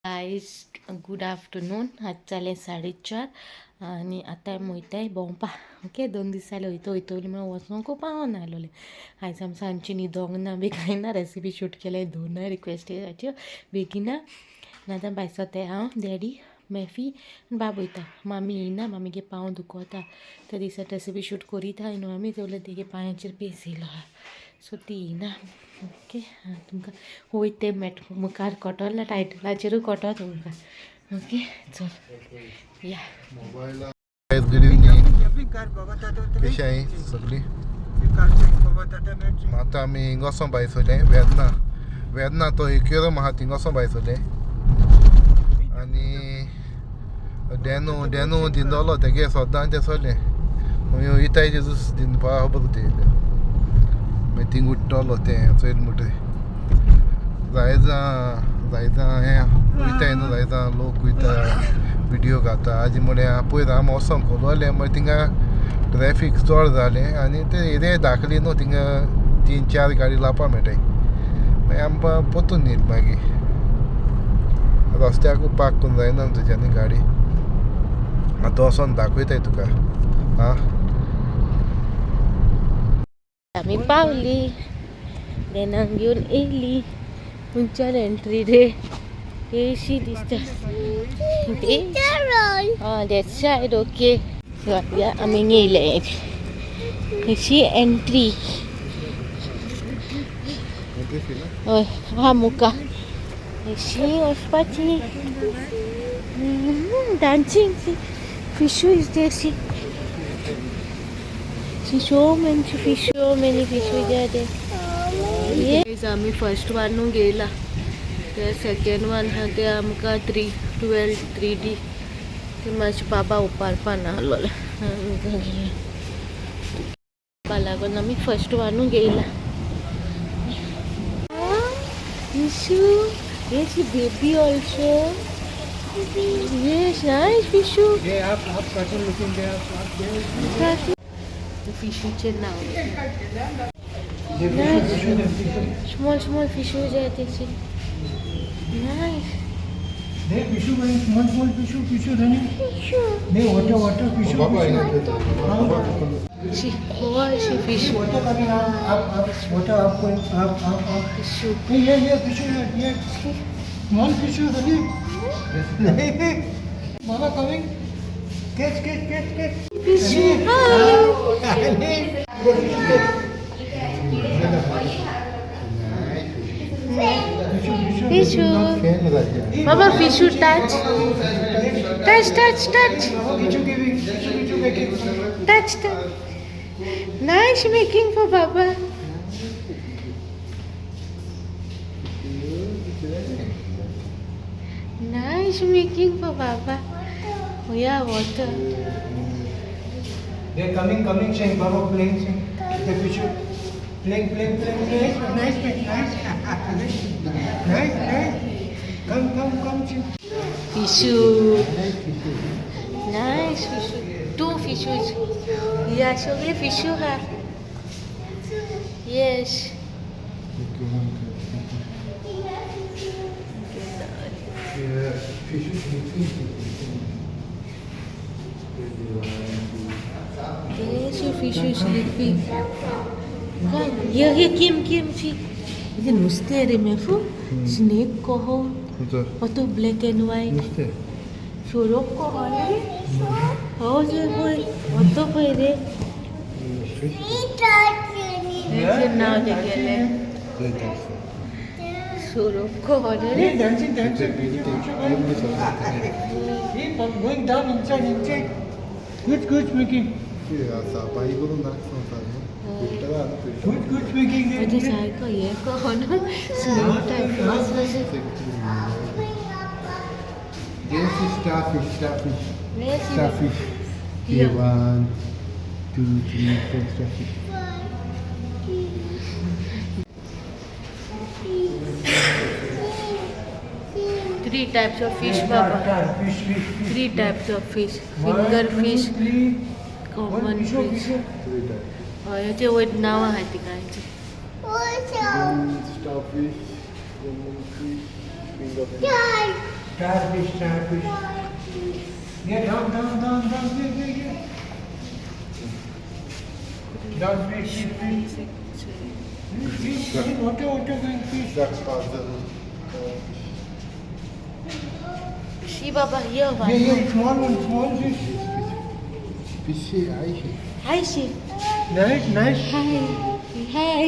Guys good afternoon. आज चाले 4:30 आणि आता वयताय भोंवपा. ओके 2 दीस जाले वयता वयतली म्हणून वचूंक पावून आसलोलें. आयज आमचो सांजची न्हिदोंक ना बी कांय ना. रेसिपी शूट केले 2 रिक्वेस्टीच्यो बेगिना. आतां भायर सरताय हांव, डॅडी, मेफी आनी बाब वयता. मामी येयना, मामीगे पांव दुखोता. त्या दिसा रेसिपी शूट करीता न्हू आमी, तेवले तेगे पांयाचेर पेस येयलो आहा, सो ती येयना. ओके तुमकां वयत ते मुखार कटोला टायटलाचेरूय कटो तुमकां. ओके चल या. Good evening. कशी आहे सगळी? आतां आमी हिंग वचों भायर सरले वेदना तो केरम आहा थिंग वचों भायर सरले. आनी डेनू दिंदोलो तेगे सोदां ते सरले. इताय जेजूस दिनपा खबर ते मागीर थिंग उठ्ठोलो तें चोयल म्हणटा जायजां हें वयताय न्हू, जायजां लोक वयता विडियो घालता. आजी म्हळ्यार पयर आमी वचोंक उलोवलें मागीर थिंगा ट्रॅफीक चड जालें आनी ते एरिया दाखली न्हू, थिंगा 3-4 गाडी लावपा मेळटाय. मागीर आमकां पोतून येयली. मागीर रस्त्याकूय पार्क करून जायना तुज्यानी गाडी. आतां वचोन दाखयताय तुका. आं आमी पावली, डेनाक घेवन येयली. खंयच्यान एंट्री रे एशी दिसता. That side. ओके या आमी येयले. अशी एंट्री हय हा मुका अशी वचपाची. डान्सिंग फिशू is there. so many fish are there. Yes, आमी फर्स्ट वन न्हू गेला. ते सेकंड वन हा ते आमकां 312 3D ते मातशे बाबा उपारपा ना आसलोले. लागून आमी फर्स्ट वन गेला. फिशू yes baby also. Yes, nice fishu. Yeah, up cartoon looking there. फिशूचे नाव स्मॉल फिशूज आहे त्याचे. Nice. They fishu going small fishu running. They water fishu. She fish. Water coming up, water up going up. Fishu. Yeah, fishu here. Small fishu running. Mama coming. Catch. Fishu. Fishu. Mama, fishu touch. Touch. Nice making for Baba. Nice making for Baba. Oh yeah, water. They're coming, saying Baba playing, saying the fishu. Playing. Nice. Come. Fishu. Nice fishu. 2 fishes. Yeah, सगळे fishu हा. Yes. Yes, fishu sleeping. Here, Kim. इथे नुसते रे मेफू. Snake कहो तो black and white. शोरोप कहो रे. हो जे होय होतो पय रे. याचे नाव जे गेले शोरोप कहो रे. Dancing. Going down inside. Good making. Good making. म्हणजे सारखं हे कहो ना snake type. This is starfish. Yes, Here 1, 2, 3, 4 starfish. Three types of fish, Baba. Fish. 3 types of fish. Finger fish, common fish. याचे वैध नाव आहेत ती कायची. Starfish, common fish, finger fish. Starfish, starfish. Yeah, down, down, down, down. Yeah. Down, fish, fish, fish. Fish, fish, water, going fish. That's faster. See, Baba, here one. Yeah, small fish. Fishy, I see. Hi, she. Nice. Hi.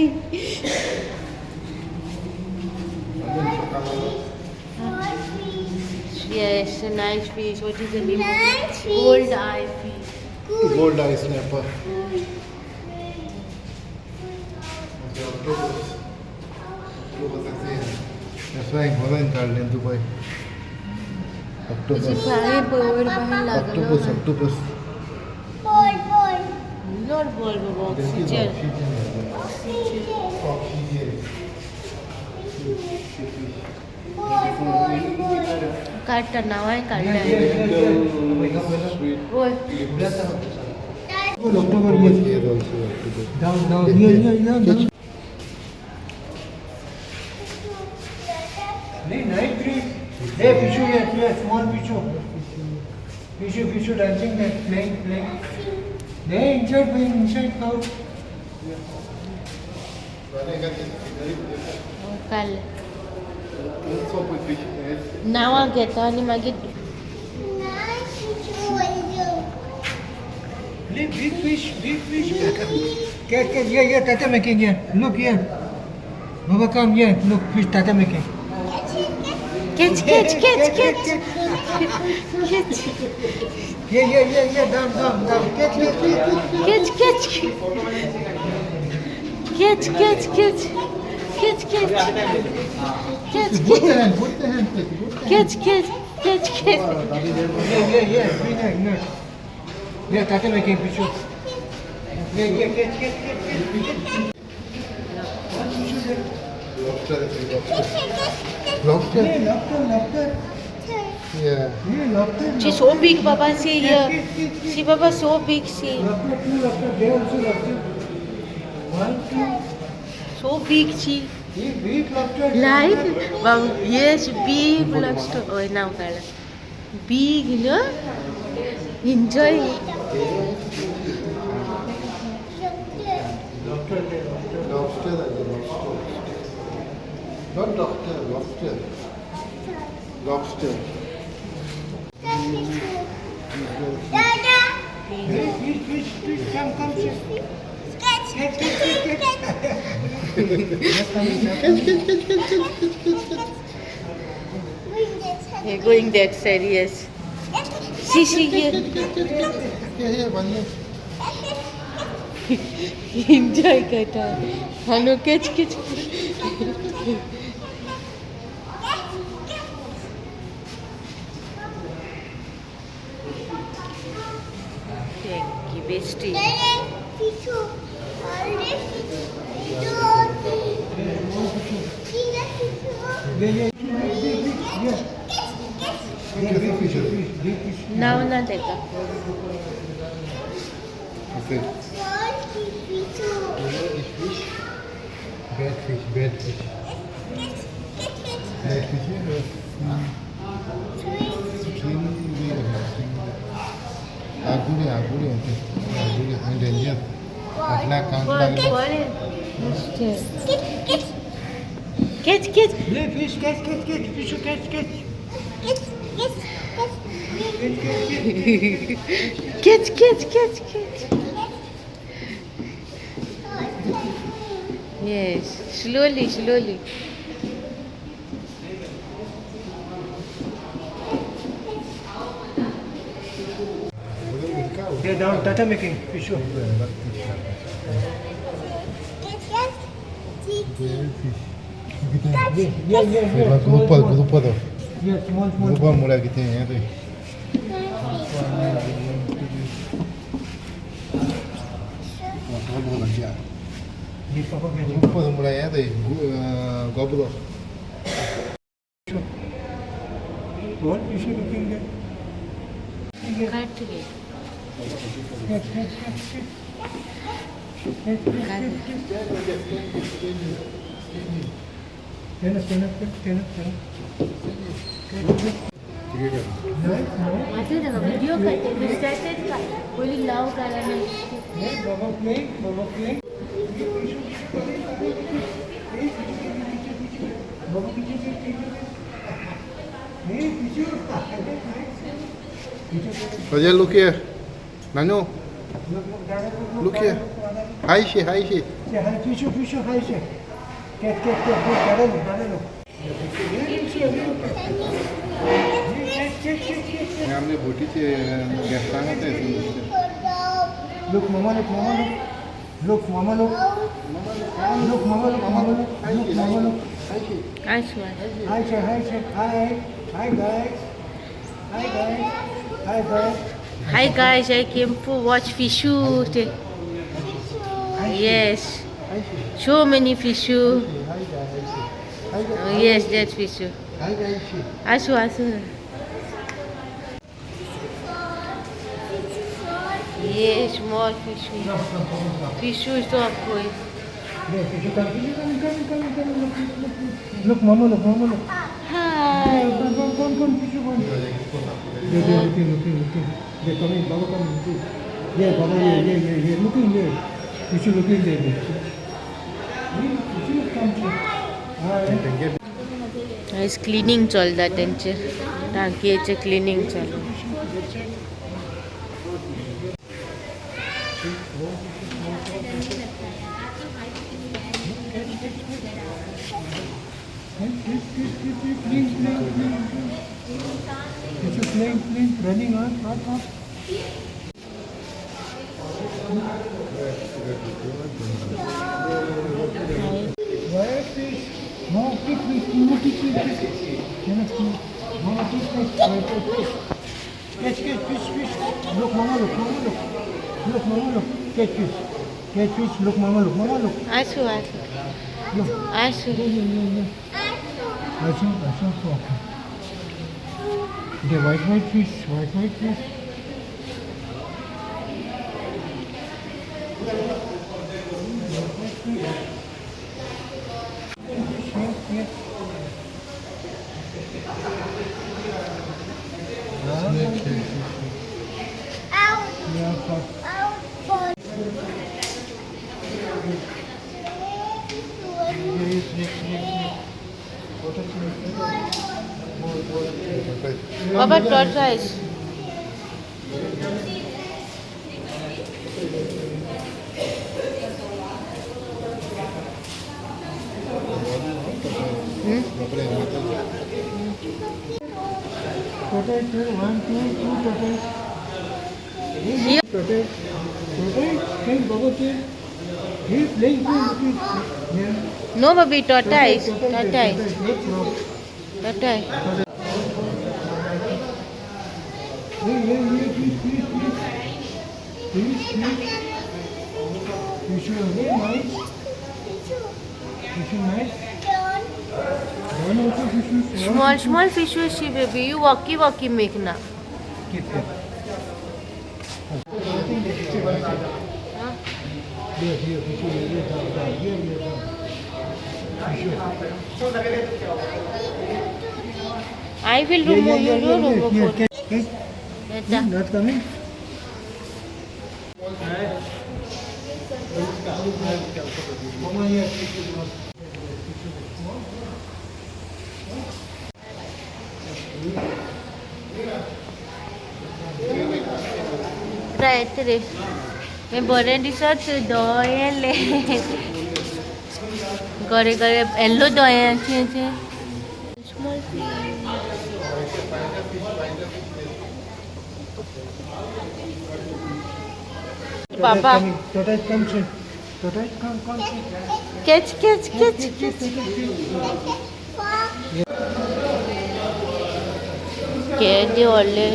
Yes, a nice fish. What is the name of it? Gold eye fish. Gold eye snapper. That's why I'm going to Dubai. त्याची पाय पोळ बाहेर लागलो Octopus. Not ball Baba oxygen काढता नाव आहे काढलं होय Down. Yeah. Nice fish. Hey, Pichu, yeah, small Pichu. Pichu dancing there, playing. They inside house. काढलं नावा घेता आणि मागीर Big fish. Catch. Yeah, tata making, yeah. Look here. Baba, come here. Look, fish, tata making. catch Yeah, down. Catch. Put the hand. Catch. Yeah, be nice. Yeah, tata making Pichu. Yeah, catch. Lobster. Lobster. Yeah. Lobster. She's so big, Baba. See here. See, Baba, so big. See. Lobster. They also lobster. 1, 2. So big, she. Big lobster. Like, wow, yes, big lobster. Oh, now, Kala. Big, you know? Enjoy. Lobster. Not doctor, lobster. Hey, fish, come, Catch. You're going that serious. See here. Yeah, one more. Enjoy, Kata. Hello, catch. Thank you, bestie. Big fish. Now, not that. Okay. Bad fish. Aguri. Danger. Catch. Hey, fish, catch. Fish, catch. Catch. Yes, slowly. Yeah, down, tata making fish. Yeah. Grupo do. Yeah, small. Grupo mulher que tem aí. Yeah, Papa, Grupo da mulher aí, goblo. what fish you looking at? Cut it. Stand up. माझे video करते मिस्टरचेच का पहिली लाव करायला नाही Baba play, Baba play. Baba pichu. Hey, pichu. Raja, look here. Nano, look here. Hi, she. Say hi, pichu, hi, say. Cat, Dada. हमने बोटी से गैस थे Look, Mama, look. Look, Mama, look. Look, Mama, look. काय शिवाय Hi, say. Hi, guys. Hi, guys. Hi guys, I came to watch fish shoot. Yes, so many fish shoot. Hi, guys. Yes, that's fish shoot. Hi, guys. Asu. Yes, small fish shoot. Fish shoot is up boy. Look, Mama, look. Hi. Come, Pichu, come. Looking. They're coming, Baba coming too. Yeah, Baba, yeah. Looking there. Pichu looking there. Pichu come. Hi. आज cleaning चलता त्यांचे टाकीचे cleaning चालू Pichu playing, running on. Where fish? No, kick fish. Mama, kick fish. Catch fish. Look, Mama, look. Look, Mama, look. Catch fish. Look, Mama, look. आसू The white fish. Yes. बाबा tortoise Tortoise, 1, 2 tortoise. Tortoise. Playing bubble game. He's playing. Yeah. no baby tortoise small fish baby you walkie make na I will remove you remove Not coming. Mama, here. right रे मैं बरे दिसत दोयले गरे yellow दोयाचे small बाबा Tortoise come. catch केदी ಒಳ್ಳೆ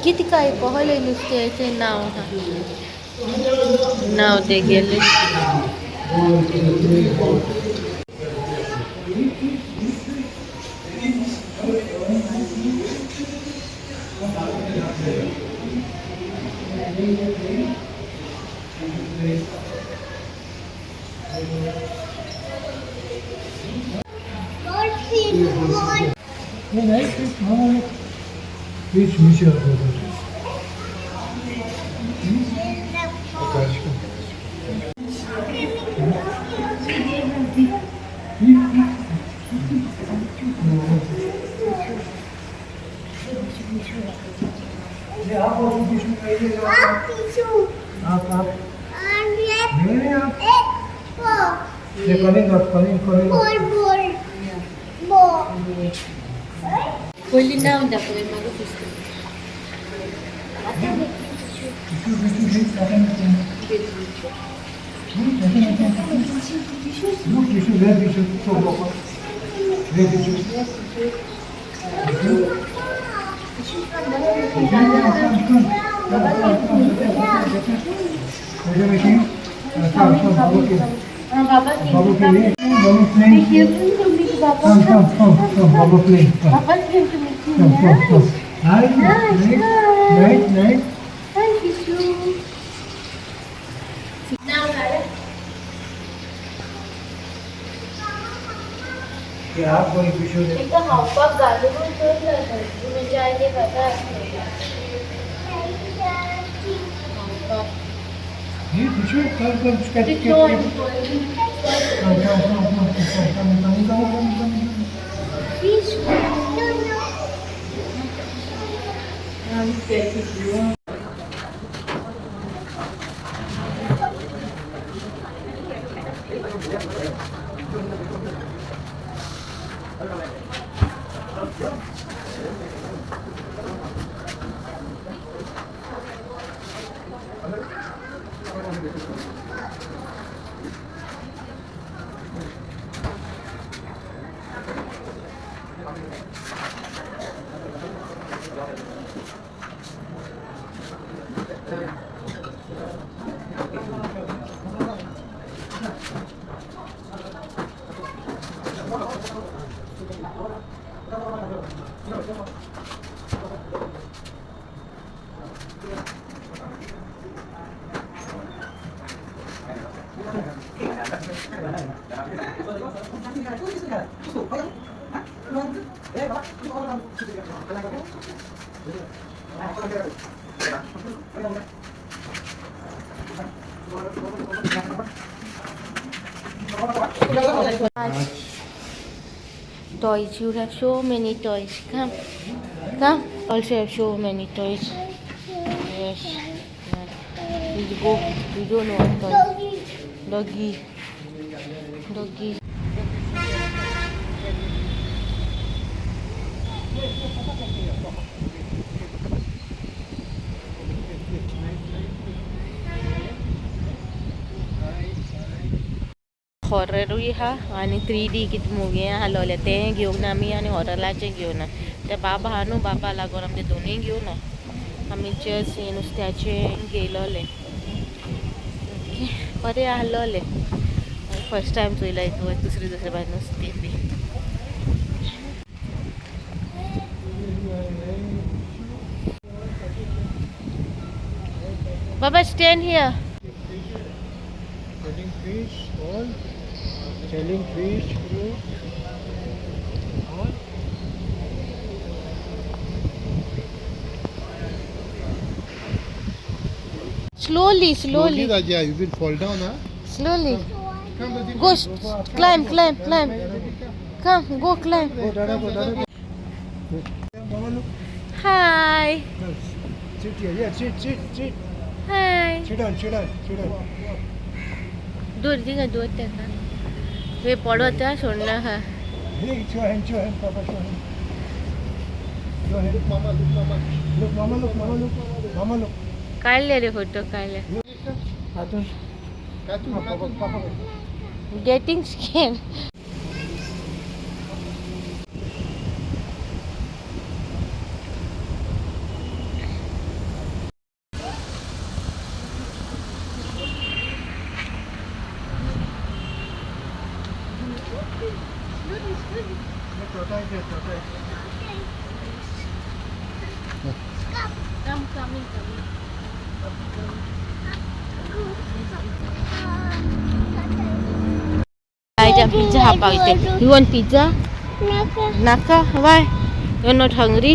किती काय पहले नुसते नाव ते गेले Hey, nice fish. Mama, look. Fish, fish are there. Okay, aşkım. Ya आप वो fish में कहिए आप नहीं आप ये करेंगे Pwede na ako dapat may mag-gusto. Papa, be careful to meet Papa. Papa playing. Papa came to meet you. Nice. Hi, Kishu. Sit down, Lara. क्या आप कोई फिश हो एक तो हाउपा गालू को तो लगा तुम्हें जाएंगे पता है हाउपा ये फिश कर स्केच It's के not fish. Toys, you have so many toys. Come. Also have so many toys. Yes. We go. We don't know what toys. Doggy. Horror हुई हा आणि 3D किती मुवी हलवल्या ते घेऊन आम्ही आणि हॉररलाचे घेऊन ते बाबा हा न्हू बाबा लागून आमचे दोन्ही घेऊन आम्ही जस्ट नुस्त्याचे गेलोले बरे हलवले फर्स्ट टाइम चोयला येतो दुसरे बाय नुस्ते बी बाबा stand here selling fish all slowly Raja, you will fall down, huh? slowly Come, Raja. go climb come go climb go dada mama look hi sit here yeah sit hi sit down दूर त्याका वे पडो त्या सोडणं हा hey show hand papa show hand look mama काढले रे photo काढले Atun papa getting scan Coming. कित्याक पिझ्झा हा पावते. You want pizza? नाका why you are not hungry?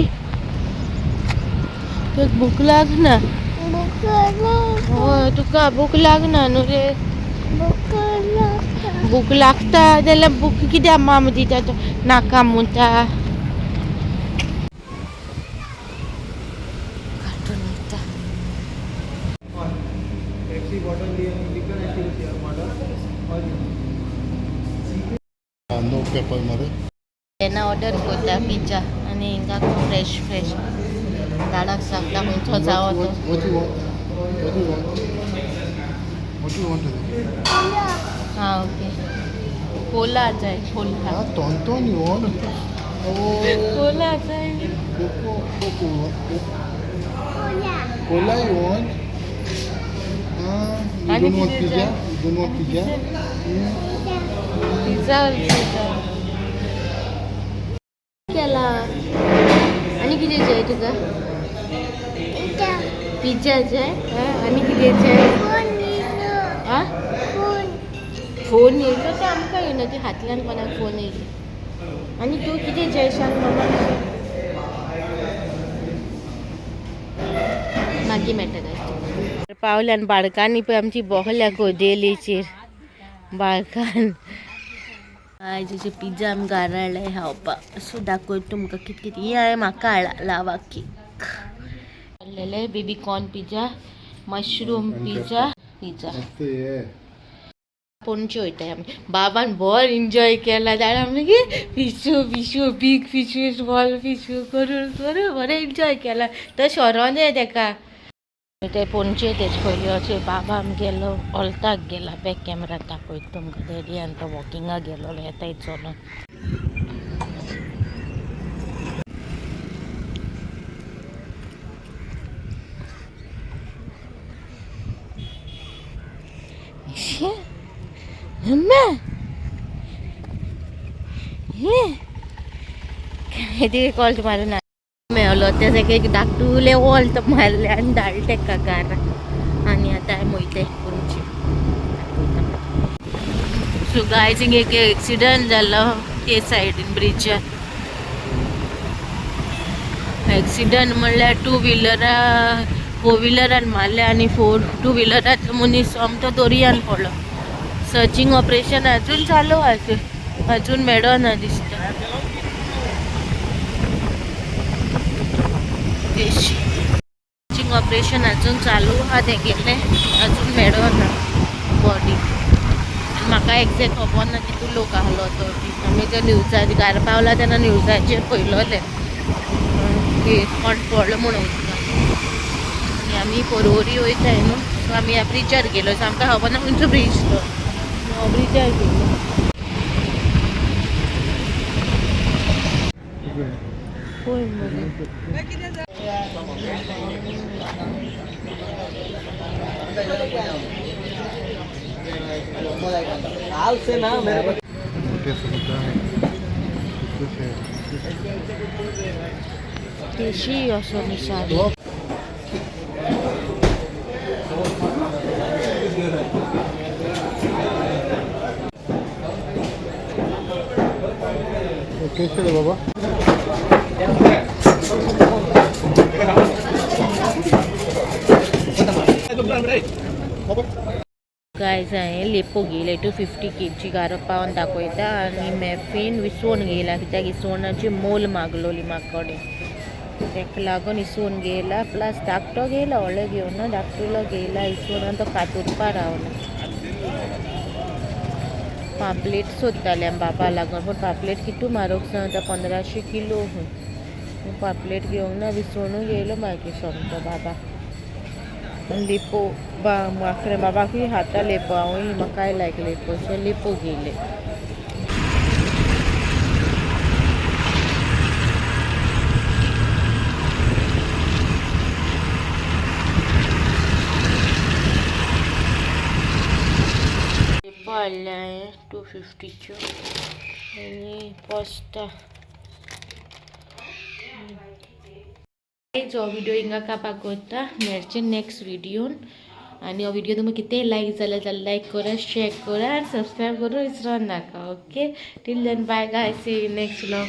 तुका भूक लागना? हय तुका भूक लागना न्हू रे. भूक लागता जाल्यार भूक कित्याक माम दिता तो नाका म्हणटा. कार्टून वयता. नो पेपर मध्ये तेन्ना ऑर्डर करता पिझ्झा आनी हिंगा फ्रेश फ्रेश धाडाक सांगता खंयचो जावो तो. What do you want to do? हां ओके. कोला जाय Cola. Tonton you want? Cola जाय. Cola you want? You आणि don't want कितें pizza? जाय? You don't want pizza? Pizza केला. आनी कितें जाय तुका? पिझ्झा जाय आनी कितें जाय? आं फोन येयलो तो आमकां येयना ती हातल्यान कोणाक फोन येयलो. आनी तूं कितें जाय सांग मम्मा. मागीर मेळटा काय पावल्यान बाळकांनी पळय आमची बोहल्या कोदेलीचेर बाळकान. आयज पिझ्झा आमकां हाडले खावपाक. सो दाखयता तुमकां कितें कितें. ही हांवें म्हाका हाडला लावा केक हाडलेले. Baby corn pizza, mushroom pizza pizza. Ponje वयताय आमी. बाबान बोर एन्जॉय केला जाल्यार आमी फिशू फिशू बीग फिशू स्मॉल फिशू करून करून बरें एन्जॉय केला. तो शोरोन जाय तेका. ते पणजे तेच पयली अशें बाबा गेलो ऑल्ताक गेला. बॅक कॅमेरा दाखयता तुमकां. डॅडी आनी तो वॉकिंगाक गेलो येताय चलून. कितें कॉल मारून मेळलो ते सगळे धाकटुले वॉल तो मारले आनी धाडले तेका घरा. आनी आतां हांवें वयताय पणजे. सो गायज हिंगा एक एक्सिडंट जालो ते सायडीन ब्रिजार. एक्सिडंट म्हणल्यार टू व्हिलरा 4 व्हिलरान मारले आनी 2 व्हिलराचो मनीस सोमतो दर्यान पडलो. सर्चिंग ऑपरेशन अजून चालू अजून मेळना दिसता. सर्चिंग ऑपरेशन अजून चालू आहा. ते गेले अजून मेळना बॉडी. म्हाका एक्झॅक्ट खबर ना कितू लोक आहलो तो. आमी ते न्यूजाचेर घरा पावला तेन्ना न्यूजाचेर पळयलोलें की कोण पडलो म्हणून. आनी आमी परवरी वयताय न्हू. सो आमी ह्या ब्रिजार गेलो. सो आमकां खबर ना खंयचो ब्रीज तो. ब्रिजार गेलो. पळय मरे देशी असो निशाणी. कैसे रे बाबा? गायज हांवें लेपो घेयले 250 kg गारो पावन दाखयता. आनी मॅफीन विसवण घेयला कित्याक इसवणाची मोल मागलोली म्हाकोडे. तेका लागून इसवण घेयला. प्लस धाकटो घेयला व्हडलो घेवना. धाकटुलो घेयला इसवण तो कातुरपा रावला. पापलेट सोदताले बाबा लागून पूण पापलेट कितू म्हारग सांगता 1500 किलो. पापलेट घेवंक ना. विसवणू घेयलो मागीर सोमतो बाबा. लेपो म्हाका बाबाकूय खाता लेपो. हांवूय म्हाकाय लायक लेपो. सो लेपो घेयले. लेपो हाडले हांवें 250च्यो आनी पोस्ता. जो व्हिडिओ हिंगा कापाक कोत्ता मेळचे नेक्स्ट व्हिडिओन. आणि हो व्हिडिओ तुम्ही किती लाईक झाला तर लाईक करा, शेअर करा आणि सबस्क्राईब करून विसरू नका. Okay, till then bye guy, see you next vlog.